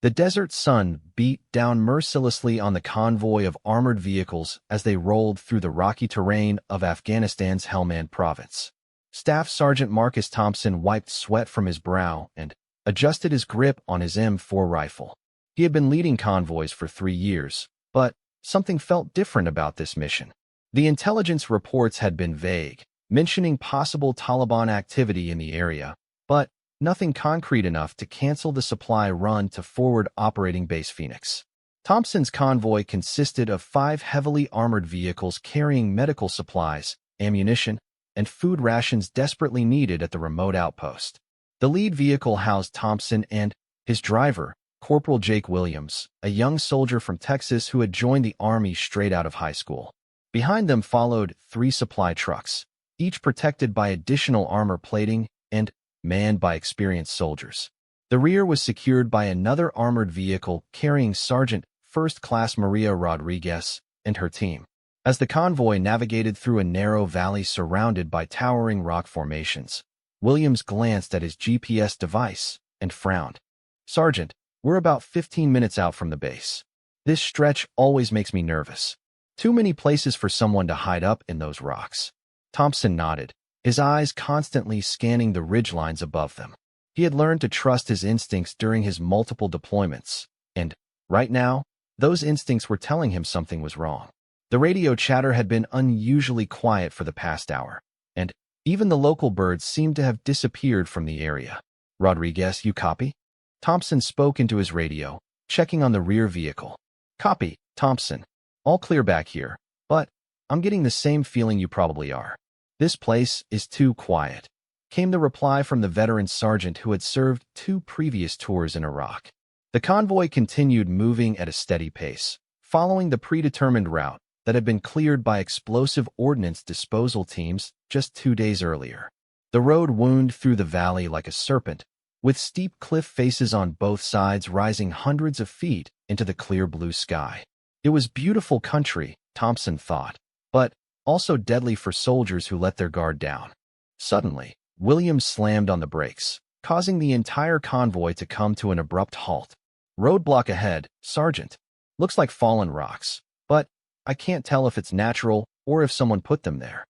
The desert sun beat down mercilessly on the convoy of armored vehicles as they rolled through the rocky terrain of Afghanistan's Helmand province. Staff Sergeant Marcus Thompson wiped sweat from his brow and adjusted his grip on his M4 rifle. He had been leading convoys for 3 years, but something felt different about this mission. The intelligence reports had been vague, mentioning possible Taliban activity in the area, but nothing concrete enough to cancel the supply run to forward operating Base Phoenix. Thompson's convoy consisted of 5 heavily armored vehicles carrying medical supplies, ammunition, and food rations desperately needed at the remote outpost. The lead vehicle housed Thompson and his driver, Corporal Jake Williams, a young soldier from Texas who had joined the Army straight out of high school. Behind them followed 3 supply trucks, each protected by additional armor plating and manned by experienced soldiers. The rear was secured by another armored vehicle carrying Sergeant First Class Maria Rodriguez and her team. As the convoy navigated through a narrow valley surrounded by towering rock formations, Williams glanced at his GPS device and frowned. "Sergeant, we're about 15 minutes out from the base. This stretch always makes me nervous. Too many places for someone to hide up in those rocks." Thompson nodded, his eyes constantly scanning the ridgelines above them. He had learned to trust his instincts during his multiple deployments, and, right now, those instincts were telling him something was wrong. The radio chatter had been unusually quiet for the past hour, and even the local birds seemed to have disappeared from the area. "Rodriguez, you copy?" Thompson spoke into his radio, checking on the rear vehicle. "Copy, Thompson. All clear back here, but I'm getting the same feeling you probably are. This place is too quiet," came the reply from the veteran sergeant who had served 2 previous tours in Iraq. The convoy continued moving at a steady pace, following the predetermined route that had been cleared by explosive ordnance disposal teams just 2 days earlier. The road wound through the valley like a serpent, with steep cliff faces on both sides rising hundreds of feet into the clear blue sky. It was beautiful country, Thompson thought, but also deadly for soldiers who let their guard down. Suddenly, Williams slammed on the brakes, causing the entire convoy to come to an abrupt halt. "Roadblock ahead, Sergeant. Looks like fallen rocks, but I can't tell if it's natural or if someone put them there."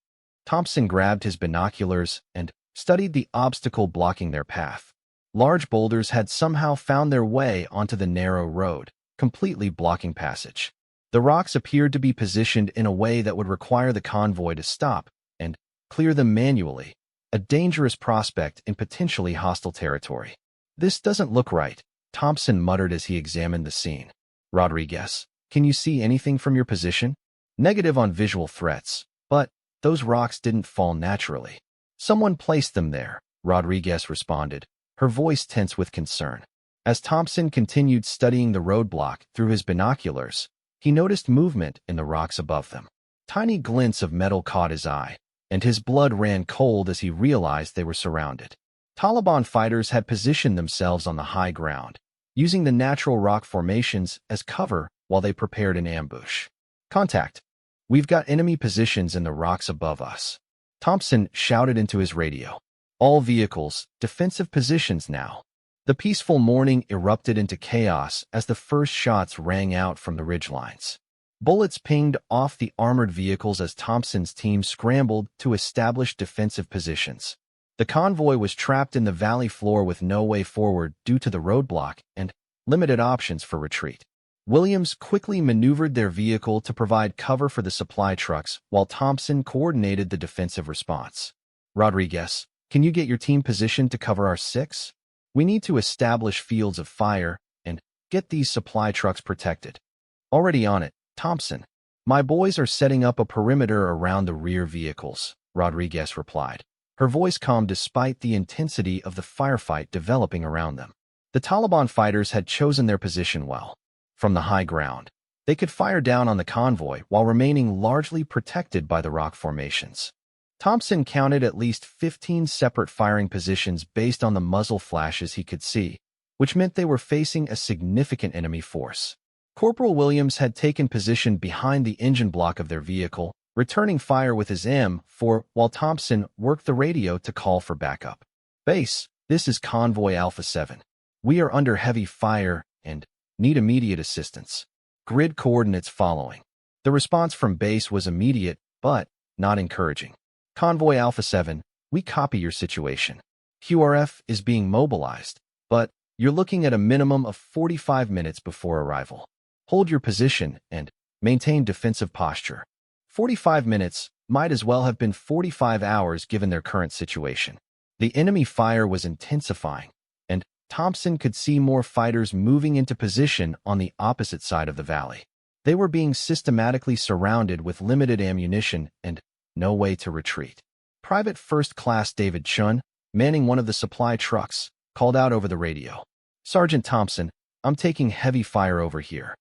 Thompson grabbed his binoculars and studied the obstacle blocking their path. Large boulders had somehow found their way onto the narrow road, completely blocking passage. The rocks appeared to be positioned in a way that would require the convoy to stop and clear them manually, a dangerous prospect in potentially hostile territory. "This doesn't look right," Thompson muttered as he examined the scene. "Rodriguez, can you see anything from your position?" "Negative on visual threats, but those rocks didn't fall naturally. Someone placed them there," Rodriguez responded, her voice tense with concern. As Thompson continued studying the roadblock through his binoculars, he noticed movement in the rocks above them. Tiny glints of metal caught his eye, and his blood ran cold as he realized they were surrounded. Taliban fighters had positioned themselves on the high ground, using the natural rock formations as cover while they prepared an ambush. "Contact. We've got enemy positions in the rocks above us," Thompson shouted into his radio. "All vehicles, defensive positions now." The peaceful morning erupted into chaos as the first shots rang out from the ridgelines. Bullets pinged off the armored vehicles as Thompson's team scrambled to establish defensive positions. The convoy was trapped in the valley floor with no way forward due to the roadblock and limited options for retreat. Williams quickly maneuvered their vehicle to provide cover for the supply trucks while Thompson coordinated the defensive response. "Rodriguez, can you get your team positioned to cover our 6? We need to establish fields of fire and get these supply trucks protected." "Already on it, Thompson. My boys are setting up a perimeter around the rear vehicles," Rodriguez replied, her voice calm despite the intensity of the firefight developing around them. The Taliban fighters had chosen their position well. From the high ground, they could fire down on the convoy while remaining largely protected by the rock formations. Thompson counted at least 15 separate firing positions based on the muzzle flashes he could see, which meant they were facing a significant enemy force. Corporal Williams had taken position behind the engine block of their vehicle, returning fire with his M4 while Thompson worked the radio to call for backup. "Base, this is Convoy Alpha 7. We are under heavy fire and need immediate assistance. Grid coordinates following. The response from base was immediate, but not encouraging. Convoy Alpha 7, we copy your situation. QRF is being mobilized, but you're looking at a minimum of 45 minutes before arrival. Hold your position and maintain defensive posture. 45 minutes might as well have been 45 hours given their current situation. The enemy fire was intensifying, and Thompson could see more fighters moving into position on the opposite side of the valley. They were being systematically surrounded with limited ammunition and no way to retreat. Private First Class David Chun, manning one of the supply trucks, called out over the radio. "Sergeant Thompson, I'm taking heavy fire over here.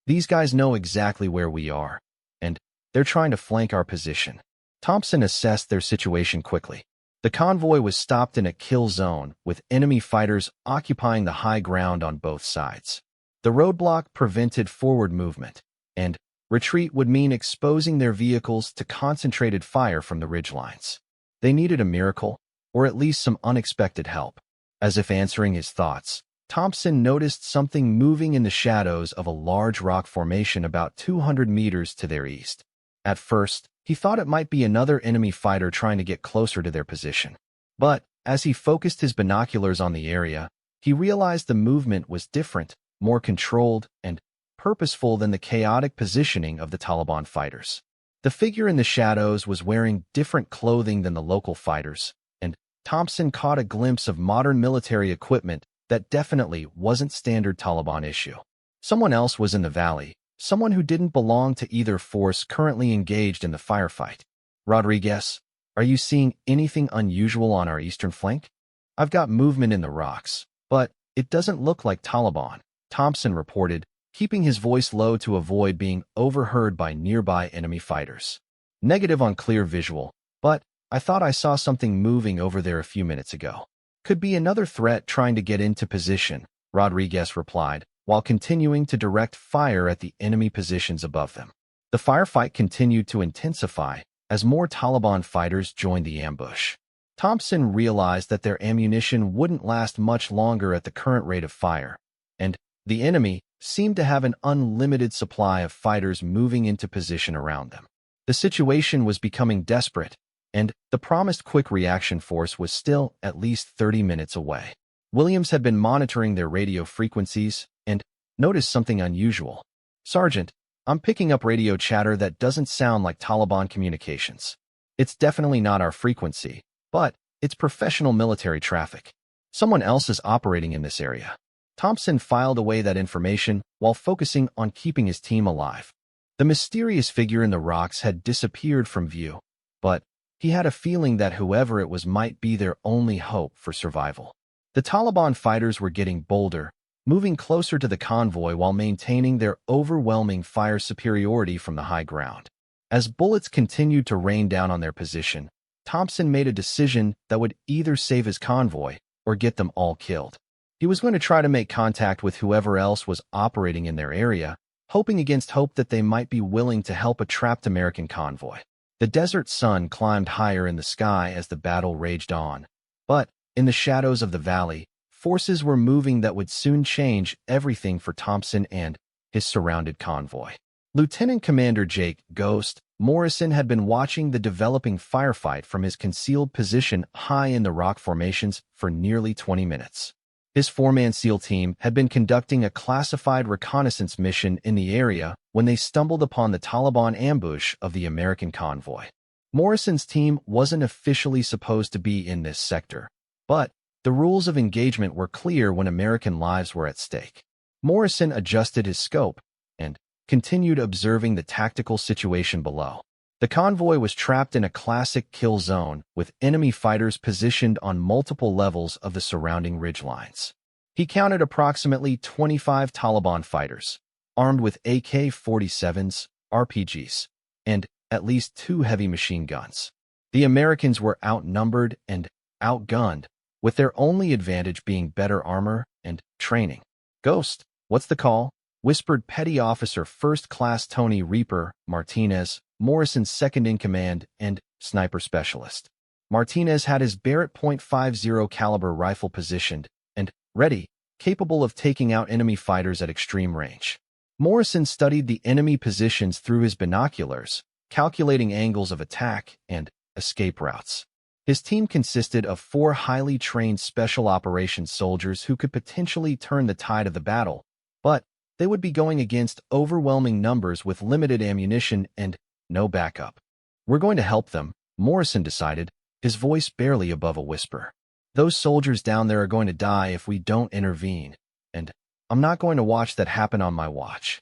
These guys know exactly where we are, and they're trying to flank our position." Thompson assessed their situation quickly. The convoy was stopped in a kill zone, with enemy fighters occupying the high ground on both sides. The roadblock prevented forward movement, and retreat would mean exposing their vehicles to concentrated fire from the ridgelines. They needed a miracle, or at least some unexpected help. As if answering his thoughts, Thompson noticed something moving in the shadows of a large rock formation about 200 meters to their east. At first, he thought it might be another enemy fighter trying to get closer to their position. But as he focused his binoculars on the area, he realized the movement was different, more controlled, and purposeful than the chaotic positioning of the Taliban fighters. The figure in the shadows was wearing different clothing than the local fighters, and Thompson caught a glimpse of modern military equipment that definitely wasn't standard Taliban issue. Someone else was in the valley, someone who didn't belong to either force currently engaged in the firefight. "Rodriguez, are you seeing anything unusual on our eastern flank? I've got movement in the rocks, but it doesn't look like Taliban," Thompson reported, keeping his voice low to avoid being overheard by nearby enemy fighters. "Negative on clear visual, but I thought I saw something moving over there a few minutes ago." "Could be another threat trying to get into position," Rodriguez replied, while continuing to direct fire at the enemy positions above them. The firefight continued to intensify as more Taliban fighters joined the ambush. Thompson realized that their ammunition wouldn't last much longer at the current rate of fire, and the enemy seemed to have an unlimited supply of fighters moving into position around them. The situation was becoming desperate, and the promised quick reaction force was still at least 30 minutes away. Williams had been monitoring their radio frequencies and noticed something unusual. "Sergeant, I'm picking up radio chatter that doesn't sound like Taliban communications. It's definitely not our frequency, but it's professional military traffic. Someone else is operating in this area." Thompson filed away that information while focusing on keeping his team alive. The mysterious figure in the rocks had disappeared from view, but he had a feeling that whoever it was might be their only hope for survival. The Taliban fighters were getting bolder, moving closer to the convoy while maintaining their overwhelming fire superiority from the high ground. As bullets continued to rain down on their position, Thompson made a decision that would either save his convoy or get them all killed. He was going to try to make contact with whoever else was operating in their area, hoping against hope that they might be willing to help a trapped American convoy. The desert sun climbed higher in the sky as the battle raged on, but in the shadows of the valley, forces were moving that would soon change everything for Thompson and his surrounded convoy. Lieutenant Commander Jake "Ghost" Morrison had been watching the developing firefight from his concealed position high in the rock formations for nearly 20 minutes. His four-man SEAL team had been conducting a classified reconnaissance mission in the area when they stumbled upon the Taliban ambush of the American convoy. Morrison's team wasn't officially supposed to be in this sector, but the rules of engagement were clear when American lives were at stake. Morrison adjusted his scope and continued observing the tactical situation below. The convoy was trapped in a classic kill zone with enemy fighters positioned on multiple levels of the surrounding ridgelines. He counted approximately 25 Taliban fighters, armed with AK-47s, RPGs, and at least 2 heavy machine guns. The Americans were outnumbered and outgunned, with their only advantage being better armor and training. "Ghost, what's the call?" whispered Petty Officer First Class Tony Reaper Martinez, Morrison's second-in-command and sniper specialist. Martinez had his Barrett .50 caliber rifle positioned and ready capable of taking out enemy fighters at extreme range. Morrison studied the enemy positions through his binoculars, calculating angles of attack and escape routes. His team consisted of 4 highly trained special operations soldiers who could potentially turn the tide of the battle, but they would be going against overwhelming numbers with limited ammunition and no backup. "We're going to help them," Morrison decided, his voice barely above a whisper. "Those soldiers down there are going to die if we don't intervene, and I'm not going to watch that happen on my watch."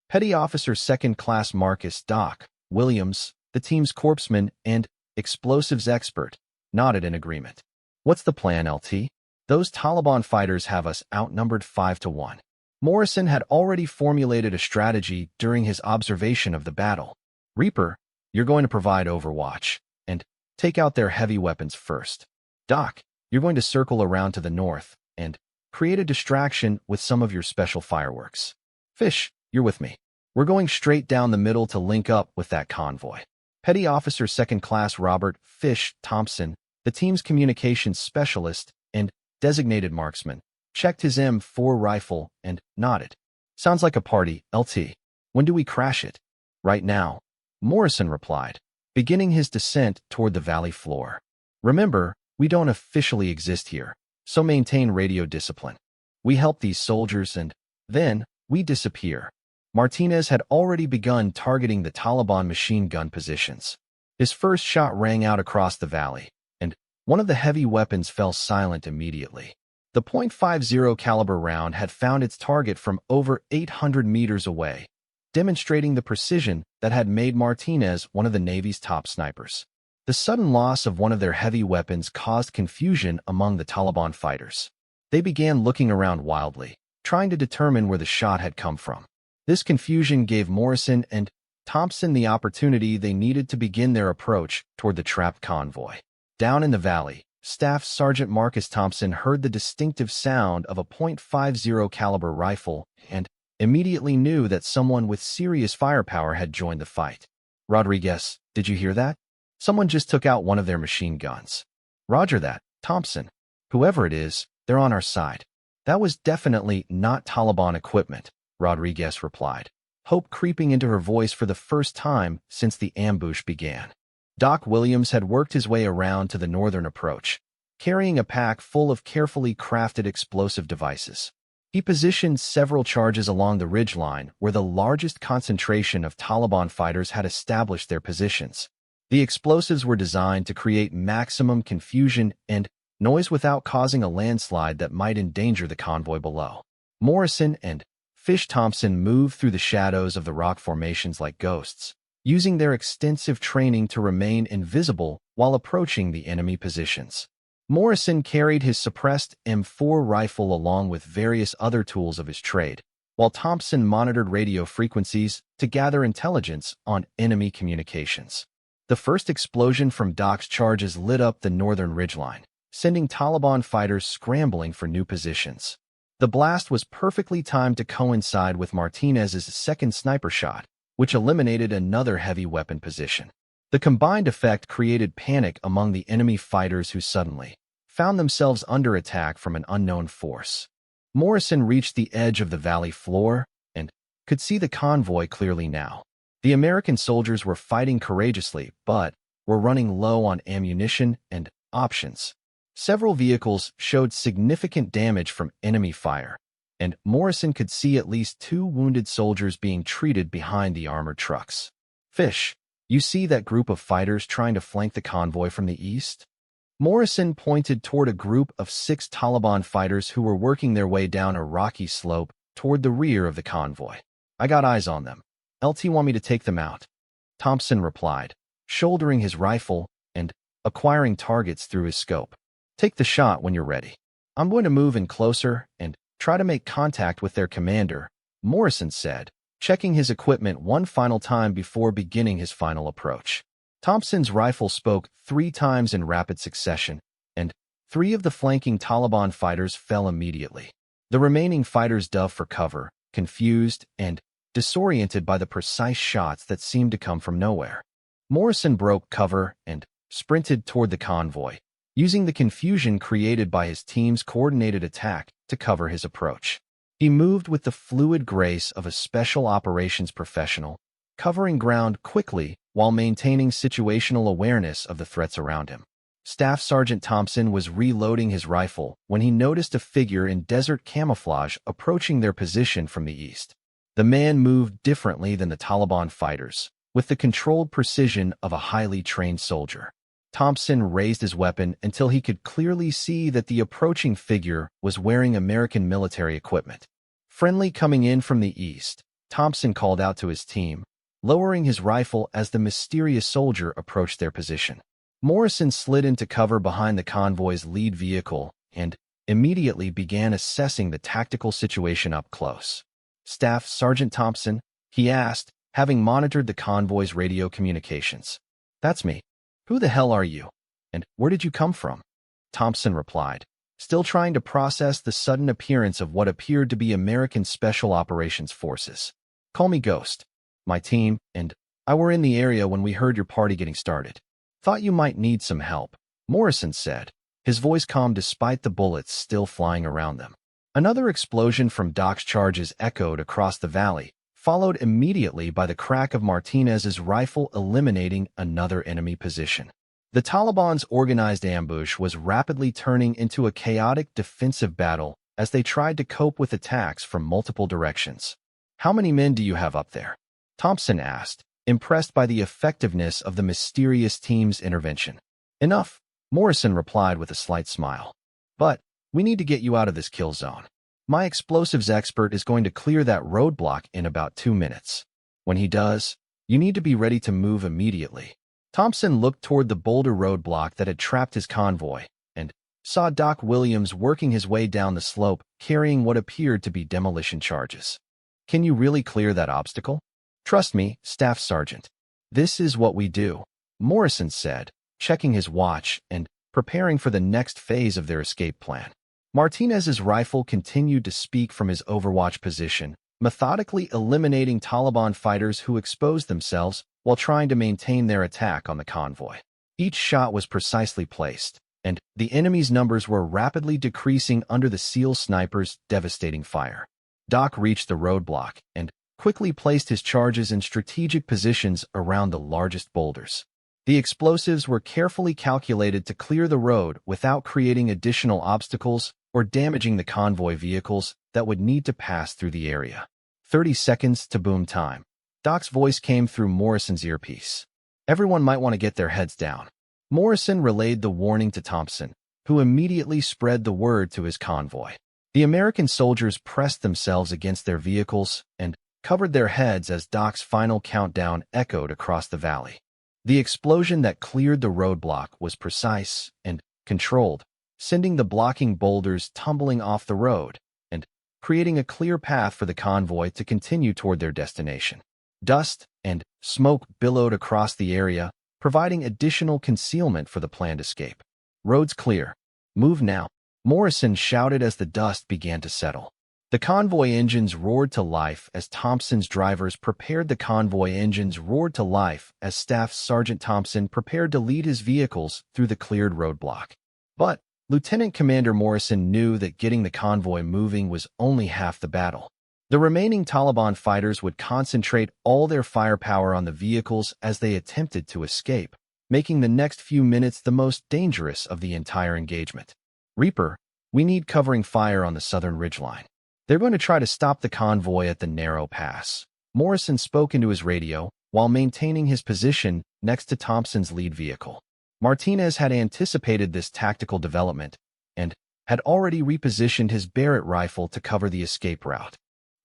Petty Officer Second Class Marcus Doc Williams, the team's corpsman and explosives expert, nodded in agreement. "What's the plan, LT? Those Taliban fighters have us outnumbered 5-1. Morrison had already formulated a strategy during his observation of the battle. "Reaper, you're going to provide overwatch, and take out their heavy weapons first. Doc, you're going to circle around to the north and create a distraction with some of your special fireworks. Fish, you're with me. We're going straight down the middle to link up with that convoy." Petty Officer Second Class Robert Fish Thompson, the team's communications specialist and designated marksman, checked his M4 rifle and nodded. "Sounds like a party, LT. When do we crash it?" "Right now," Morrison replied, beginning his descent toward the valley floor. "Remember, we don't officially exist here, so maintain radio discipline. We help these soldiers and then we disappear." Martinez had already begun targeting the Taliban machine gun positions. His first shot rang out across the valley, and one of the heavy weapons fell silent immediately. The .50 caliber round had found its target from over 800 meters away, demonstrating the precision that had made Martinez one of the Navy's top snipers. The sudden loss of one of their heavy weapons caused confusion among the Taliban fighters. They began looking around wildly, trying to determine where the shot had come from. This confusion gave Morrison and Thompson the opportunity they needed to begin their approach toward the trapped convoy. Down in the valley, Staff Sergeant Marcus Thompson heard the distinctive sound of a .50 caliber rifle and immediately knew that someone with serious firepower had joined the fight. "Rodriguez, did you hear that? Someone just took out one of their machine guns." "Roger that, Thompson. Whoever it is, they're on our side." "That was definitely not Taliban equipment," Rodriguez replied, hope creeping into her voice for the first time since the ambush began. Doc Williams had worked his way around to the northern approach, carrying a pack full of carefully crafted explosive devices. He positioned several charges along the ridgeline where the largest concentration of Taliban fighters had established their positions. The explosives were designed to create maximum confusion and noise without causing a landslide that might endanger the convoy below. Morrison and Fish Thompson moved through the shadows of the rock formations like ghosts, using their extensive training to remain invisible while approaching the enemy positions. Morrison carried his suppressed M4 rifle along with various other tools of his trade, while Thompson monitored radio frequencies to gather intelligence on enemy communications. The first explosion from Doc's charges lit up the northern ridgeline, sending Taliban fighters scrambling for new positions. The blast was perfectly timed to coincide with Martinez's second sniper shot, which eliminated another heavy weapon position. The combined effect created panic among the enemy fighters who suddenly found themselves under attack from an unknown force. Morrison reached the edge of the valley floor and could see the convoy clearly now. The American soldiers were fighting courageously, but were running low on ammunition and options. Several vehicles showed significant damage from enemy fire, and Morrison could see at least 2 wounded soldiers being treated behind the armored trucks. "Fish, you see that group of fighters trying to flank the convoy from the east?" Morrison pointed toward a group of 6 Taliban fighters who were working their way down a rocky slope toward the rear of the convoy. "I got eyes on them. LT want me to take them out," Thompson replied, shouldering his rifle and acquiring targets through his scope. "Take the shot when you're ready. I'm going to move in closer and try to make contact with their commander," Morrison said, checking his equipment one final time before beginning his final approach. Thompson's rifle spoke 3 times in rapid succession, and 3 of the flanking Taliban fighters fell immediately. The remaining fighters dove for cover, confused and disoriented by the precise shots that seemed to come from nowhere. Morrison broke cover and sprinted toward the convoy, using the confusion created by his team's coordinated attack to cover his approach. He moved with the fluid grace of a special operations professional, covering ground quickly while maintaining situational awareness of the threats around him. Staff Sergeant Thompson was reloading his rifle when he noticed a figure in desert camouflage approaching their position from the east. The man moved differently than the Taliban fighters, with the controlled precision of a highly trained soldier. Thompson raised his weapon until he could clearly see that the approaching figure was wearing American military equipment. Friendly coming in from the east, Thompson called out to his team, lowering his rifle as the mysterious soldier approached their position. Morrison slid into cover behind the convoy's lead vehicle and immediately began assessing the tactical situation up close. "Staff Sergeant Thompson?" he asked, having monitored the convoy's radio communications. "That's me. Who the hell are you? And where did you come from?" Thompson replied, still trying to process the sudden appearance of what appeared to be American Special Operations Forces. "Call me Ghost. My team and I were in the area when we heard your party getting started. Thought you might need some help," Morrison said, his voice calm despite the bullets still flying around them. Another explosion from Doc's charges echoed across the valley, followed immediately by the crack of Martinez's rifle eliminating another enemy position. The Taliban's organized ambush was rapidly turning into a chaotic defensive battle as they tried to cope with attacks from multiple directions. "How many men do you have up there?" Thompson asked, impressed by the effectiveness of the mysterious team's intervention. "Enough," Morrison replied with a slight smile. "But we need to get you out of this kill zone. My explosives expert is going to clear that roadblock in about 2 minutes. When he does, you need to be ready to move immediately." Thompson looked toward the boulder roadblock that had trapped his convoy and saw Doc Williams working his way down the slope carrying what appeared to be demolition charges. "Can you really clear that obstacle?" "Trust me, Staff Sergeant. This is what we do," Morrison said, checking his watch and preparing for the next phase of their escape plan. Martinez's rifle continued to speak from his overwatch position, methodically eliminating Taliban fighters who exposed themselves while trying to maintain their attack on the convoy. Each shot was precisely placed, and the enemy's numbers were rapidly decreasing under the SEAL sniper's devastating fire. Doc reached the roadblock and quickly placed his charges in strategic positions around the largest boulders. The explosives were carefully calculated to clear the road without creating additional obstacles or damaging the convoy vehicles that would need to pass through the area. 30 seconds to boom time. Doc's voice came through Morrison's earpiece. "Everyone might want to get their heads down." Morrison relayed the warning to Thompson, who immediately spread the word to his convoy. The American soldiers pressed themselves against their vehicles and covered their heads as Doc's final countdown echoed across the valley. The explosion that cleared the roadblock was precise and controlled, sending the blocking boulders tumbling off the road and creating a clear path for the convoy to continue toward their destination. Dust and smoke billowed across the area, providing additional concealment for the planned escape. "Road's clear. Move now," Morrison shouted as the dust began to settle. The convoy engines roared to life as Thompson's drivers prepared the convoy engines roared to life as Staff Sergeant Thompson prepared to lead his vehicles through the cleared roadblock. But Lieutenant Commander Morrison knew that getting the convoy moving was only half the battle. The remaining Taliban fighters would concentrate all their firepower on the vehicles as they attempted to escape, making the next few minutes the most dangerous of the entire engagement. "Reaper, we need covering fire on the southern ridgeline. They're going to try to stop the convoy at the narrow pass." Morrison spoke into his radio while maintaining his position next to Thompson's lead vehicle. Martinez had anticipated this tactical development and had already repositioned his Barrett rifle to cover the escape route.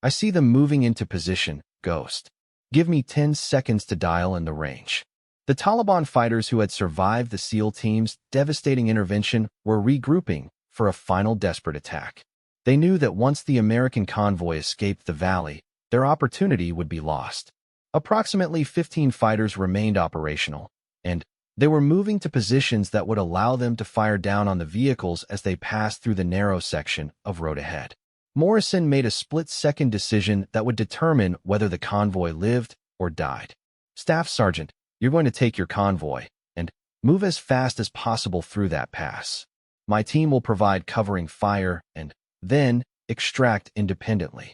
"I see them moving into position, Ghost. Give me 10 seconds to dial in the range." The Taliban fighters who had survived the SEAL team's devastating intervention were regrouping for a final desperate attack. They knew that once the American convoy escaped the valley, their opportunity would be lost. Approximately 15 fighters remained operational, and they were moving to positions that would allow them to fire down on the vehicles as they passed through the narrow section of road ahead. Morrison made a split-second decision that would determine whether the convoy lived or died. "Staff Sergeant, you're going to take your convoy and move as fast as possible through that pass. My team will provide covering fire and then extract independently.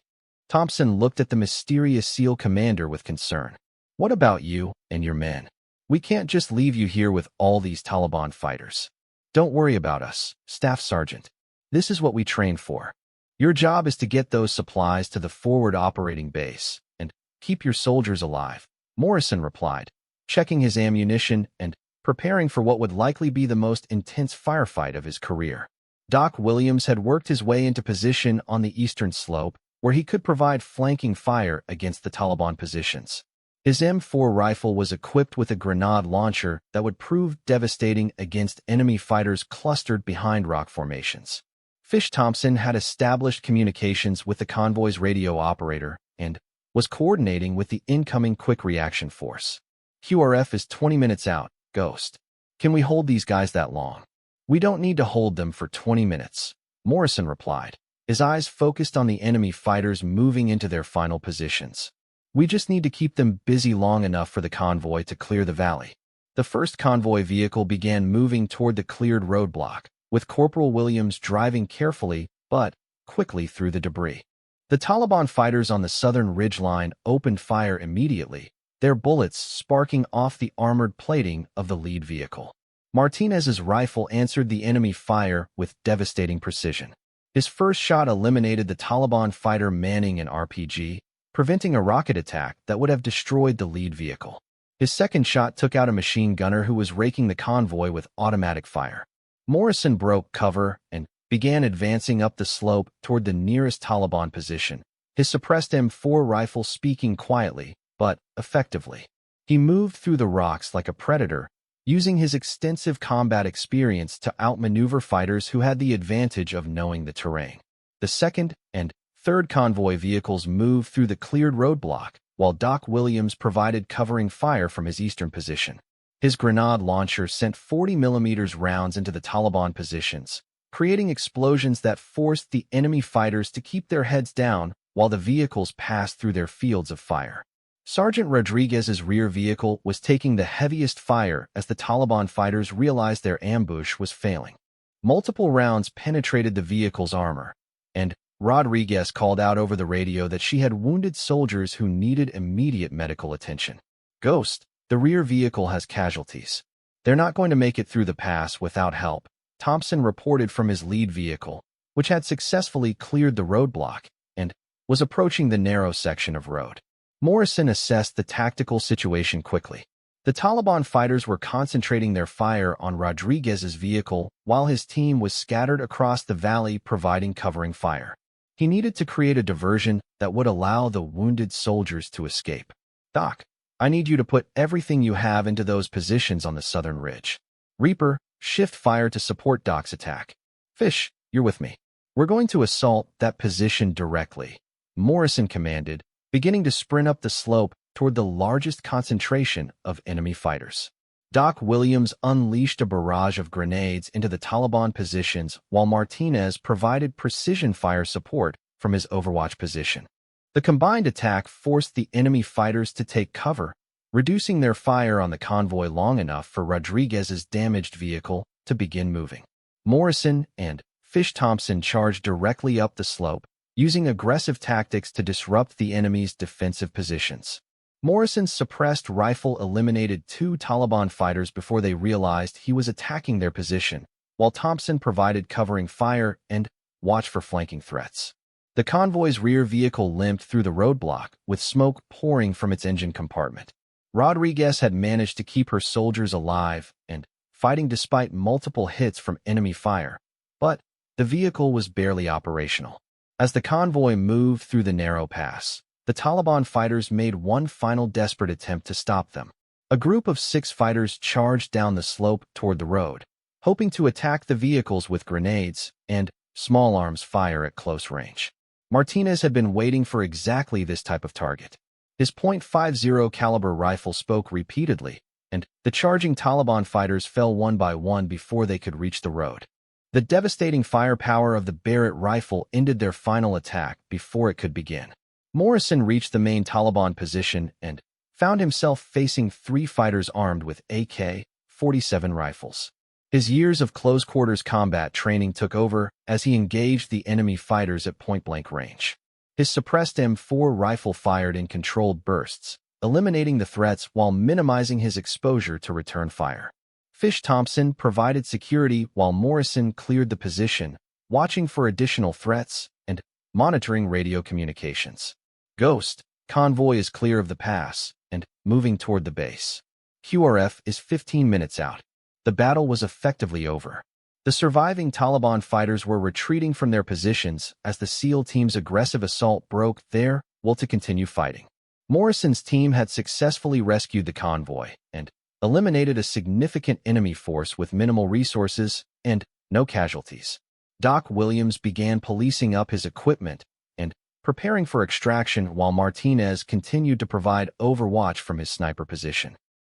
Thompson looked at the mysterious SEAL commander with concern. What about you and your men? We can't just leave you here with all these Taliban fighters. Don't worry about us, Staff Sergeant. This is what we trained for. Your job is to get those supplies to the forward operating base and keep your soldiers alive, Morrison replied, checking his ammunition and preparing for what would likely be the most intense firefight of his career. Doc Williams had worked his way into position on the eastern slope, where he could provide flanking fire against the Taliban positions. His M4 rifle was equipped with a grenade launcher that would prove devastating against enemy fighters clustered behind rock formations. Fish Thompson had established communications with the convoy's radio operator and was coordinating with the incoming quick reaction force. QRF is 20 minutes out, Ghost. Can we hold these guys that long? We don't need to hold them for 20 minutes, Morrison replied, his eyes focused on the enemy fighters moving into their final positions. We just need to keep them busy long enough for the convoy to clear the valley. The first convoy vehicle began moving toward the cleared roadblock, with Corporal Williams driving carefully but quickly through the debris. The Taliban fighters on the southern ridgeline opened fire immediately, their bullets sparking off the armored plating of the lead vehicle. Martinez's rifle answered the enemy fire with devastating precision. His first shot eliminated the Taliban fighter manning an RPG, preventing a rocket attack that would have destroyed the lead vehicle. His second shot took out a machine gunner who was raking the convoy with automatic fire. Morrison broke cover and began advancing up the slope toward the nearest Taliban position, his suppressed M4 rifle speaking quietly, but effectively. He moved through the rocks like a predator, using his extensive combat experience to outmaneuver fighters who had the advantage of knowing the terrain. The second and third convoy vehicles moved through the cleared roadblock, while Doc Williams provided covering fire from his eastern position. His grenade launcher sent 40mm rounds into the Taliban positions, creating explosions that forced the enemy fighters to keep their heads down while the vehicles passed through their fields of fire. Sergeant Rodriguez's rear vehicle was taking the heaviest fire as the Taliban fighters realized their ambush was failing. Multiple rounds penetrated the vehicle's armor, and Rodriguez called out over the radio that she had wounded soldiers who needed immediate medical attention. Ghost, the rear vehicle has casualties. They're not going to make it through the pass without help, Thompson reported from his lead vehicle, which had successfully cleared the roadblock and was approaching the narrow section of road. Morrison assessed the tactical situation quickly. The Taliban fighters were concentrating their fire on Rodriguez's vehicle while his team was scattered across the valley providing covering fire. He needed to create a diversion that would allow the wounded soldiers to escape. Doc, I need you to put everything you have into those positions on the southern ridge. Reaper, shift fire to support Doc's attack. Fish, you're with me. We're going to assault that position directly, Morrison commanded, beginning to sprint up the slope toward the largest concentration of enemy fighters. Doc Williams unleashed a barrage of grenades into the Taliban positions while Martinez provided precision fire support from his overwatch position. The combined attack forced the enemy fighters to take cover, reducing their fire on the convoy long enough for Rodriguez's damaged vehicle to begin moving. Morrison and Fish Thompson charged directly up the slope, using aggressive tactics to disrupt the enemy's defensive positions. Morrison's suppressed rifle eliminated 2 Taliban fighters before they realized he was attacking their position, while Thompson provided covering fire and watch for flanking threats. The convoy's rear vehicle limped through the roadblock, with smoke pouring from its engine compartment. Rodriguez had managed to keep her soldiers alive and fighting despite multiple hits from enemy fire, but the vehicle was barely operational. As the convoy moved through the narrow pass, the Taliban fighters made one final desperate attempt to stop them. A group of 6 fighters charged down the slope toward the road, hoping to attack the vehicles with grenades and small arms fire at close range. Martinez had been waiting for exactly this type of target. His .50 caliber rifle spoke repeatedly, and the charging Taliban fighters fell one by one before they could reach the road. The devastating firepower of the Barrett rifle ended their final attack before it could begin. Morrison reached the main Taliban position and found himself facing 3 fighters armed with AK-47 rifles. His years of close-quarters combat training took over as he engaged the enemy fighters at point-blank range. His suppressed M4 rifle fired in controlled bursts, eliminating the threats while minimizing his exposure to return fire. Fish Thompson provided security while Morrison cleared the position, watching for additional threats and monitoring radio communications. Ghost, Convoy is clear of the pass and moving toward the base. QRF is 15 minutes out. The battle was effectively over. The surviving Taliban fighters were retreating from their positions as the SEAL team's aggressive assault broke their will to continue fighting. Morrison's team had successfully rescued the convoy and eliminated a significant enemy force with minimal resources and no casualties. Doc Williams began policing up his equipment and preparing for extraction while Martinez continued to provide overwatch from his sniper position.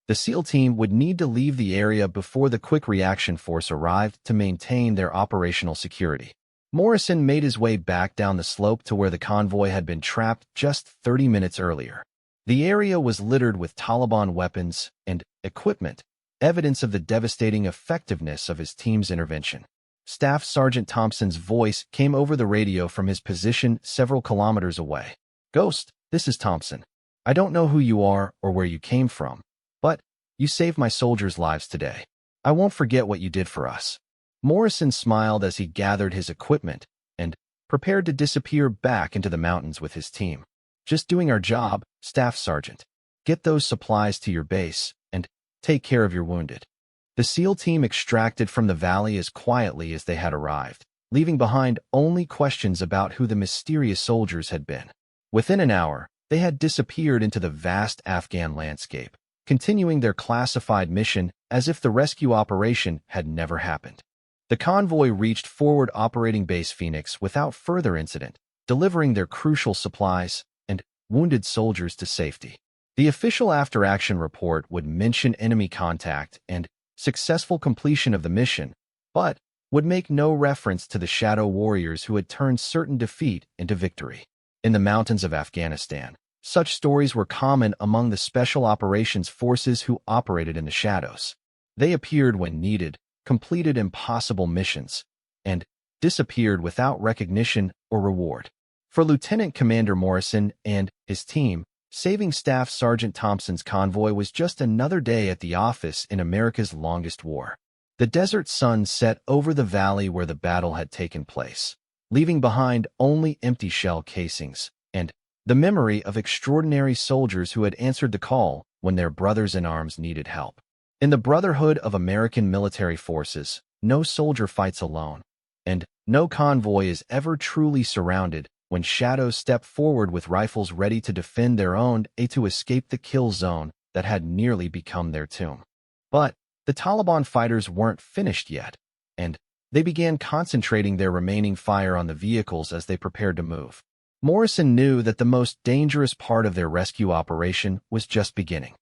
The SEAL team would need to leave the area before the quick reaction force arrived to maintain their operational security. Morrison made his way back down the slope to where the convoy had been trapped just 30 minutes earlier. The area was littered with Taliban weapons and equipment, evidence of the devastating effectiveness of his team's intervention. Staff Sergeant Thompson's voice came over the radio from his position several kilometers away. "Ghost, this is Thompson. I don't know who you are or where you came from, but you saved my soldiers' lives today. I won't forget what you did for us." Morrison smiled as he gathered his equipment and prepared to disappear back into the mountains with his team. "Just doing our job, Staff Sergeant. Get those supplies to your base and take care of your wounded." The SEAL team extracted from the valley as quietly as they had arrived, leaving behind only questions about who the mysterious soldiers had been. Within an hour, they had disappeared into the vast Afghan landscape, continuing their classified mission as if the rescue operation had never happened. The convoy reached Forward Operating Base Phoenix without further incident, delivering their crucial supplies and wounded soldiers to safety. The official after-action report would mention enemy contact and successful completion of the mission, but would make no reference to the shadow warriors who had turned certain defeat into victory. In the mountains of Afghanistan, such stories were common among the special operations forces who operated in the shadows. They appeared when needed, completed impossible missions, and disappeared without recognition or reward. For Lieutenant Commander Morrison and his team, saving Staff Sergeant Thompson's convoy was just another day at the office in America's longest war. The desert sun set over the valley where the battle had taken place, leaving behind only empty shell casings and the memory of extraordinary soldiers who had answered the call when their brothers in arms needed help. In the brotherhood of American military forces, no soldier fights alone, and no convoy is ever truly surrounded when shadows step forward with rifles ready to defend their own to escape the kill zone that had nearly become their tomb. But the Taliban fighters weren't finished yet, and they began concentrating their remaining fire on the vehicles as they prepared to move. Morrison knew that the most dangerous part of their rescue operation was just beginning.